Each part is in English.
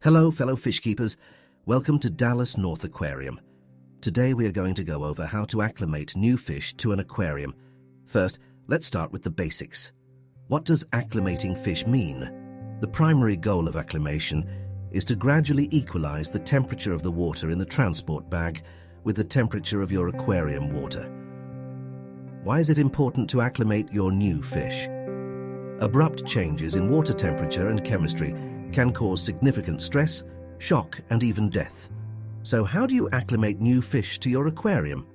Hello, fellow fish keepers. Welcome to Dallas North Aquarium. Today we are going to go over how to acclimate new fish to an aquarium. First, let's start with the basics. What does acclimating fish mean? The primary goal of acclimation is to gradually equalize the temperature of the water in the transport bag with the temperature of your aquarium water. Why is it important to acclimate your new fish? Abrupt changes in water temperature and chemistry can cause significant stress, shock, and even death. So how do you acclimate new fish to your aquarium?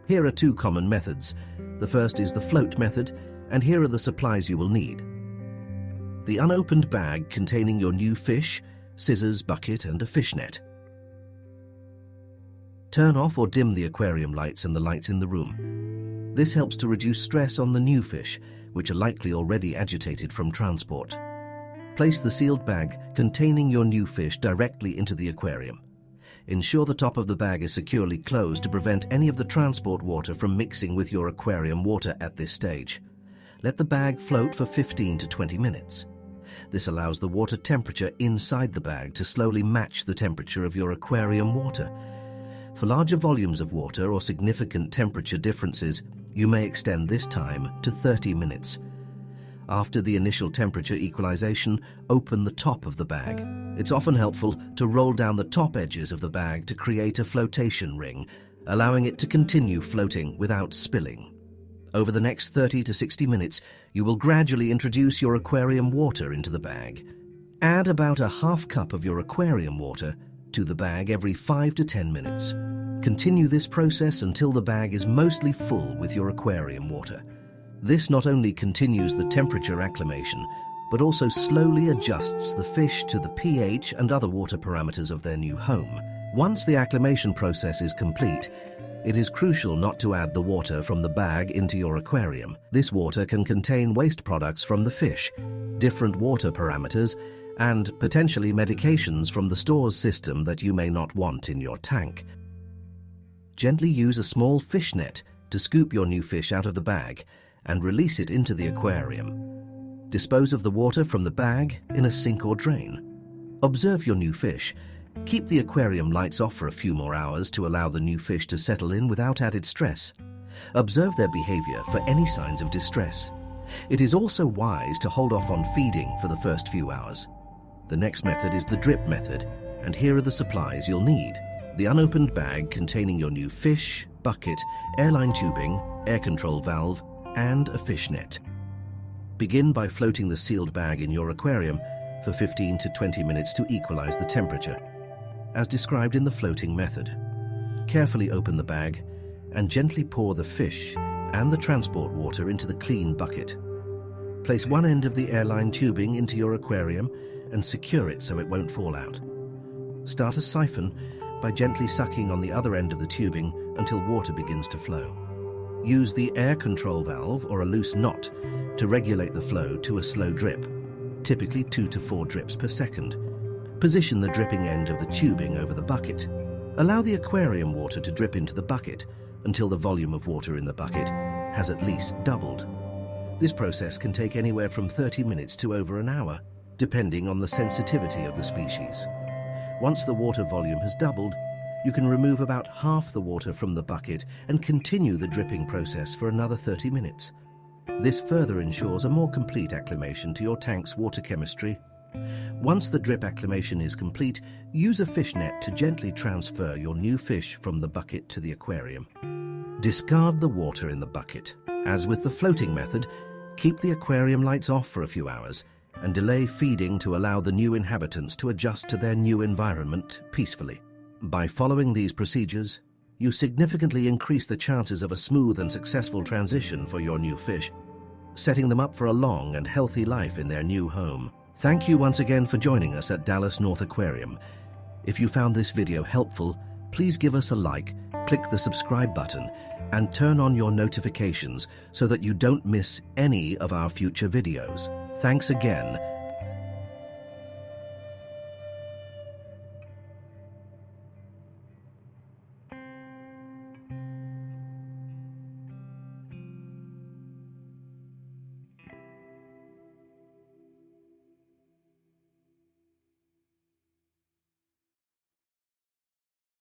Here are two common methods. The first is the float method, and here are the supplies you will need. The unopened bag containing your new fish, scissors, bucket, and a fish net. Turn off or dim the aquarium lights and the lights in the room. This helps to reduce stress on the new fish, which are likely already agitated from transport. Place the sealed bag containing your new fish directly into the aquarium. Ensure the top of the bag is securely closed to prevent any of the transport water from mixing with your aquarium water at this stage. Let the bag float for 15 to 20 minutes. This allows the water temperature inside the bag to slowly match the temperature of your aquarium water. For larger volumes of water or significant temperature differences, you may extend this time to 30 minutes. After the initial temperature equalization, open the top of the bag. It's often helpful to roll down the top edges of the bag to create a flotation ring, allowing it to continue floating without spilling. Over the next 30 to 60 minutes, you will gradually introduce your aquarium water into the bag. Add about a half cup of your aquarium water to the bag every 5 to 10 minutes. Continue this process until the bag is mostly full with your aquarium water. This not only continues the temperature acclimation, but also slowly adjusts the fish to the pH and other water parameters of their new home. Once the acclimation process is complete, it is crucial not to add the water from the bag into your aquarium. This water can contain waste products from the fish, different water parameters, and potentially medications from the stores system that you may not want in your tank. Gently use a small fish net to scoop your new fish out of the bag and release it into the aquarium. Dispose of the water from the bag in a sink or drain. Observe your new fish. Keep the aquarium lights off for a few more hours to allow the new fish to settle in without added stress. Observe their behavior for any signs of distress. It is also wise to hold off on feeding for the first few hours. The next method is the drip method, and here are the supplies you'll need. The unopened bag containing your new fish, bucket, airline tubing, air control valve, and a fish net. Begin by floating the sealed bag in your aquarium for 15 to 20 minutes to equalize the temperature, as described in the floating method. Carefully open the bag and gently pour the fish and the transport water into the clean bucket. Place one end of the airline tubing into your aquarium and secure it so it won't fall out. Start a siphon by gently sucking on the other end of the tubing until water begins to flow. Use the air control valve or a loose knot to regulate the flow to a slow drip, typically 2 to 4 drips per second. Position the dripping end of the tubing over the bucket. Allow the aquarium water to drip into the bucket until the volume of water in the bucket has at least doubled. This process can take anywhere from 30 minutes to over an hour, depending on the sensitivity of the species. Once the water volume has doubled, you can remove about half the water from the bucket and continue the dripping process for another 30 minutes. This further ensures a more complete acclimation to your tank's water chemistry. Once the drip acclimation is complete, use a fish net to gently transfer your new fish from the bucket to the aquarium. Discard the water in the bucket. As with the floating method, keep the aquarium lights off for a few hours and delay feeding to allow the new inhabitants to adjust to their new environment peacefully. By following these procedures, you significantly increase the chances of a smooth and successful transition for your new fish, setting them up for a long and healthy life in their new home. Thank you once again for joining us at Dallas North Aquarium. If you found this video helpful, please give us a like, click the subscribe button, and turn on your notifications so that you don't miss any of our future videos. Thanks again,